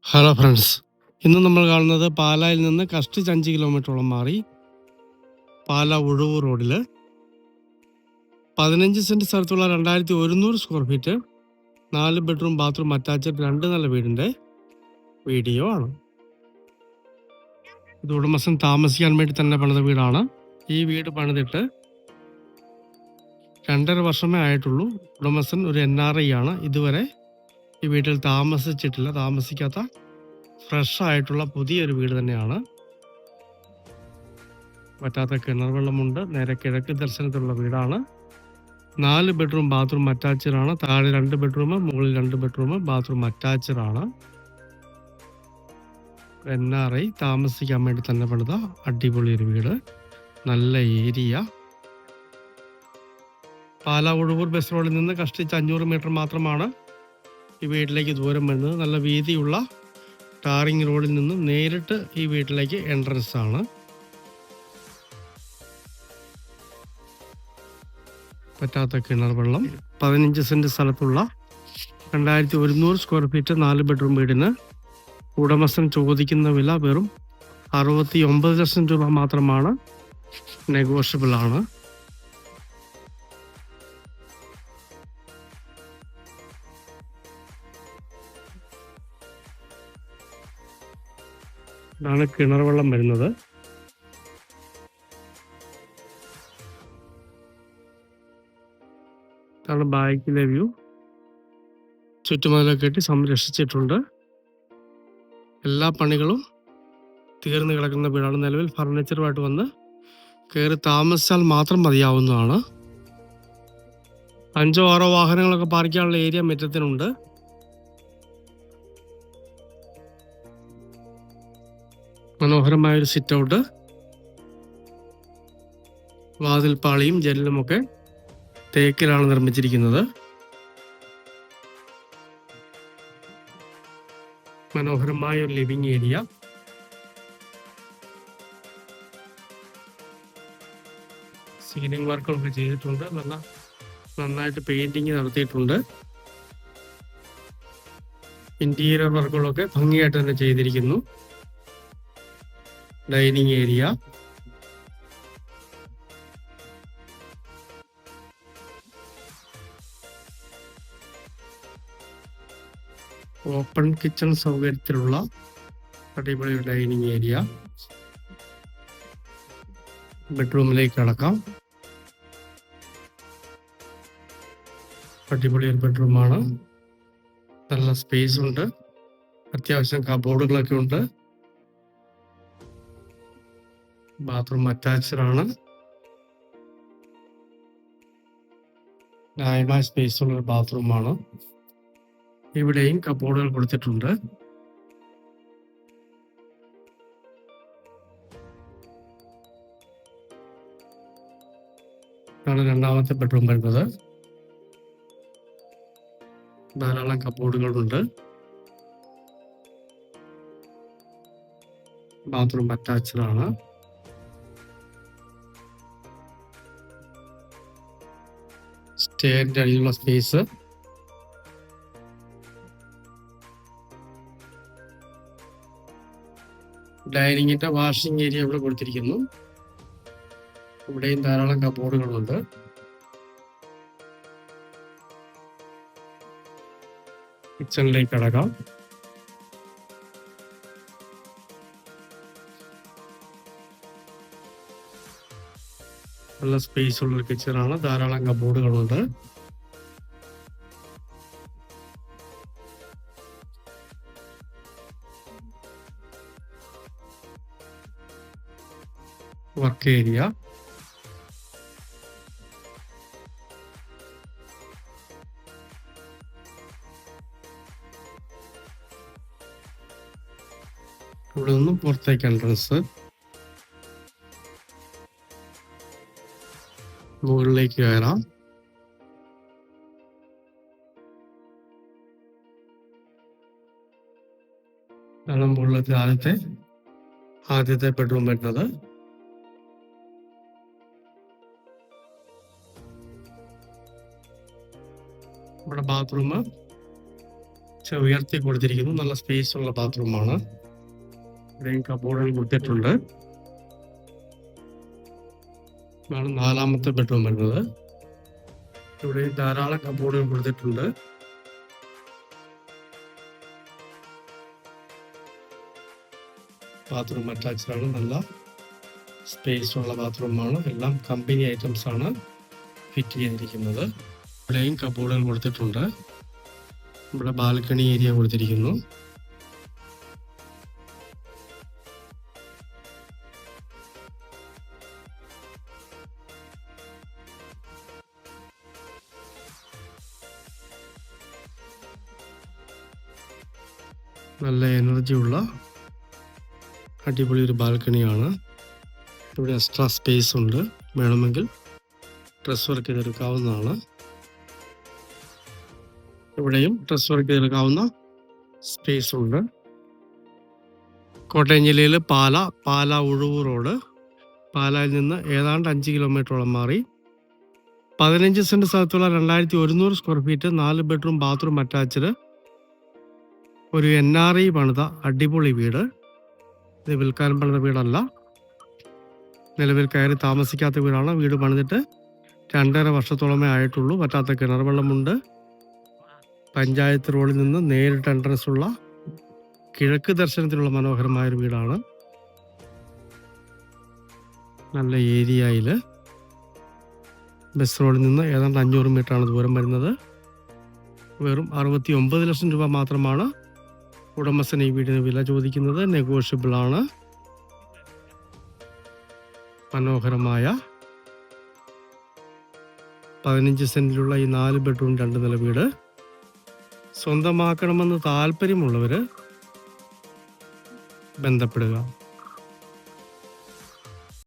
Hello friends, ഇന്ന് നമ്മൾ കാണുന്നത് പാലായിൽ നിന്ന് കഷ്ടിച്ച് 5 കിലോമീറ്ററോളം മാറി പാല ഉഴവൂർ റോഡിൽ 15 സെന്റ് സ്ഥലത്തുള്ള 2100 square feet 4 bedroom bathroom attached 2 നില വീടിൻ്റെ വീഡിയോ ആണ്. ഇത് ഉടമസ്ഥൻ താമസിക്കാൻ വേണ്ടി തന്നെ പണിത വീടാണ്. ഈ വീട് പണിതിട്ട് 2.5 വർഷമേ ആയിട്ടുള്ളൂ. ഉടമസ്ഥൻ ഒരു NRI ആണ്. ഇതുവരെ ഈ വീട്ടിൽ താമസിക്കാത്ത ഫ്രഷ് ആയിട്ടുള്ള പുതിയൊരു വീട് തന്നെയാണ്. പറ്റാത്ത കിണർ വെള്ളമുണ്ട്. നേരെ കിഴക്ക് ദർശനത്തിലുള്ള വീടാണ്. 4 ബെഡ്റൂം ബാത്റൂം അറ്റാച്ച്ഡ് ആണ്. താഴെ 2 ബെഡ്റൂം, മുകളിൽ 2 ബെഡ്റൂം, ബാത്റൂം അറ്റാച്ച്ഡ് ആണ്. NRI താമസിക്കാൻ വേണ്ടി തന്നെ പണിത അടിപൊളി ഒരു വീട്, നല്ല ഏരിയ. പാലാ ഉഴവൂർ ബസ് റോഡിൽ നിന്ന് കഷ്ടിച്ച് 500 മീറ്റർ മാത്രമാണ് ഈ വീട്ടിലേക്ക് ദൂരം വരുന്നത്. നല്ല വീതിയുള്ള ടാറിങ് റോഡിൽ നിന്ന് നേരിട്ട് ഈ വീട്ടിലേക്ക് എൻട്രൻസ് ആണ്. പറ്റാത്ത കിണർ വെള്ളം. 15 സെന്റ് സ്ഥലത്തുള്ള 2100 സ്ക്വയർ ഫീറ്റ് 4 ബെഡ്റൂം വീടിന് ഉടമസ്ഥൻ ചോദിക്കുന്ന വില വെറും 69 ലക്ഷം രൂപ മാത്രമാണ്. നെഗോഷ്യബിൾ ആണ്. ഇതാണ് കിണർ വെള്ളം വരുന്നത്. ഇതാണ് ബാക്കിലെ വ്യൂ. ചുറ്റുമതിലൊക്കെ കെട്ടി സംരക്ഷിച്ചിട്ടുണ്ട്. എല്ലാ പണികളും തീർന്നു കിടക്കുന്ന വീടാണ്. നിലവിൽ ഫർണിച്ചറുമായിട്ട് വന്ന് കയറി താമസിച്ചാൽ മാത്രം മതിയാവുന്നതാണ്. 5 or 6 വാഹനങ്ങളൊക്കെ പാർക്ക് ചെയ്യാനുള്ള ഏരിയ മുറ്റത്തിനുണ്ട്. മനോഹരമായൊരു സിറ്റ് ഔട്ട്. വാതിൽപ്പാളിയും ജനലുമൊക്കെ തേക്കിലാണ് നിർമ്മിച്ചിരിക്കുന്നത്. മനോഹരമായ ഒരു ലിവിംഗ് ഏരിയ. സീലിംഗ് വർക്കൊക്കെ ചെയ്തിട്ടുണ്ട്. നന്നായിട്ട് പെയിന്റിങ് നടത്തിയിട്ടുണ്ട്. ഇന്റീരിയർ വർക്കുകളൊക്കെ ഭംഗിയായിട്ട് തന്നെ ചെയ്തിരിക്കുന്നു. Dining area. ഓപ്പൺ കിച്ചൺ സൗകര്യത്തിലുള്ള അടിപൊളി ഡൈനിങ് ഏരിയ. ബെഡ്റൂമിലേക്ക് കടക്കാം. അടിപൊളി ഒരു ബെഡ്റൂമാണ്. നല്ല സ്പേസ് ഉണ്ട്. അത്യാവശ്യം കബോർഡുകളൊക്കെ ഉണ്ട്. ബാത്റൂം അറ്റാച്ച്ഡ് ആണ്. ന്യായമായ സ്പേസ് ഉള്ള ഒരു ബാത്റൂമാണ്. ഇവിടെയും കബോർഡുകൾ കൊടുത്തിട്ടുണ്ട്. ഇതാണ് രണ്ടാമത്തെ ബെഡ്റൂം വരുന്നത്. ധാരാളം കബോർഡുകളുണ്ട്. ബാത്റൂം അറ്റാച്ച്ഡ് ആണ്. സ്റ്റെയറിന്റെ അടിയിലുള്ള സ്പേസ്. ഡൈനിങ്ങിന്റെ വാഷിംഗ് ഏരിയ ഇവിടെ കൊടുത്തിരിക്കുന്നു. ഇവിടെയും ധാരാളം കബോർഡുകളുണ്ട്. കിച്ചണിലേക്ക് കടക്കാം. നല്ല സ്പേസ് ഉള്ള കിച്ചണാണ്. ധാരാളം കബോർഡുകളുണ്ട്. Work area. ഇവിടെ നിന്നും പുറത്തേക്ക് എൻട്രൻസ്. മുകളിലേക്ക് കയറാം. ഇതാണ് മുകളിലത്തെ ആദ്യത്തെ ബെഡ്റൂം വരുന്നത്. ഇവിടെ ബാത്റൂം ഉയർത്തി കൊടുത്തിരിക്കുന്നു. നല്ല സ്പേസ് ഉള്ള ബാത്റൂമാണ്. ഇവിടെയും കബോർഡുകൾ കൊടുത്തിട്ടുണ്ട്. ഇതാണ് 4ാമത്തെ ബെഡ്റൂം വരുന്നത്. ഇവിടെ ധാരാളം കബോർഡുകൾ കൊടുത്തിട്ടുണ്ട്. ബാത്റൂം അറ്റാച്ച്ഡ് ആണ്. നല്ല സ്പേസ് ഉള്ള ബാത്റൂമാണ്. എല്ലാം കമ്പനി ഐറ്റംസ് ആണ് ഫിറ്റ് ചെയ്തിരിക്കുന്നത്. ഇവിടെയും കബോർഡുകൾ കൊടുത്തിട്ടുണ്ട്. ഇവിടെ ബാൽക്കണി ഏരിയ കൊടുത്തിരിക്കുന്നു. നല്ല എനർജി ഉള്ള അടിപൊളി ഒരു ബാൽക്കണിയാണ്. ഇവിടെ എക്സ്ട്രാ സ്പേസ് ഉണ്ട്. വേണമെങ്കിൽ ഡ്രസ് വർക്ക് ചെയ്തെടുക്കാവുന്നതാണ്. ഇവിടെയും ഡ്രസ് വർക്ക് ചെയ്തെടുക്കാവുന്ന സ്പേസ് ഉണ്ട്. കോട്ടയം ജില്ലയിൽ പാല ഉഴവൂർ റോഡ്. പാലായിൽ നിന്ന് ഏതാണ്ട് 5 കിലോമീറ്ററോളം മാറി 15 സെന്റ് സ്ഥലത്തുള്ള 2100 square feet 4 bedroom bathroom attached ഒരു NRI പണിത അടിപൊളി വീട്. ഇത് വിൽക്കാൻ പണിത വീടല്ല, നിലവിൽ കയറി താമസിക്കാത്ത വീടാണ്. വീട് പണിതിട്ട് 2.5 വർഷത്തോളമേ ആയിട്ടുള്ളൂ. പറ്റാത്ത കിണർ വെള്ളമുണ്ട്. പഞ്ചായത്ത് റോഡിൽ നിന്ന് നേരിട്ട് എൻട്രൻസ് ഉള്ള കിഴക്ക് ദർശനത്തിലുള്ള മനോഹരമായൊരു വീടാണ്. നല്ല ഏരിയയിൽ ബസ് റോഡിൽ നിന്ന് ഏതാണ്ട് 500 മീറ്ററാണ് ദൂരം വരുന്നത്. വെറും 69 ലക്ഷം രൂപ മാത്രമാണ് ഉടമസ്ഥൻ ഈ വീടിന് വില ചോദിക്കുന്നത്. നെഗോഷ്യബിൾ ആണ്. മനോഹരമായ 15 സെന്റിലുള്ള ഈ 4 ബെഡ്റൂം 2 നില വീട് സ്വന്തമാക്കണമെന്ന് താല്പര്യമുള്ളവർ ബന്ധപ്പെടുക.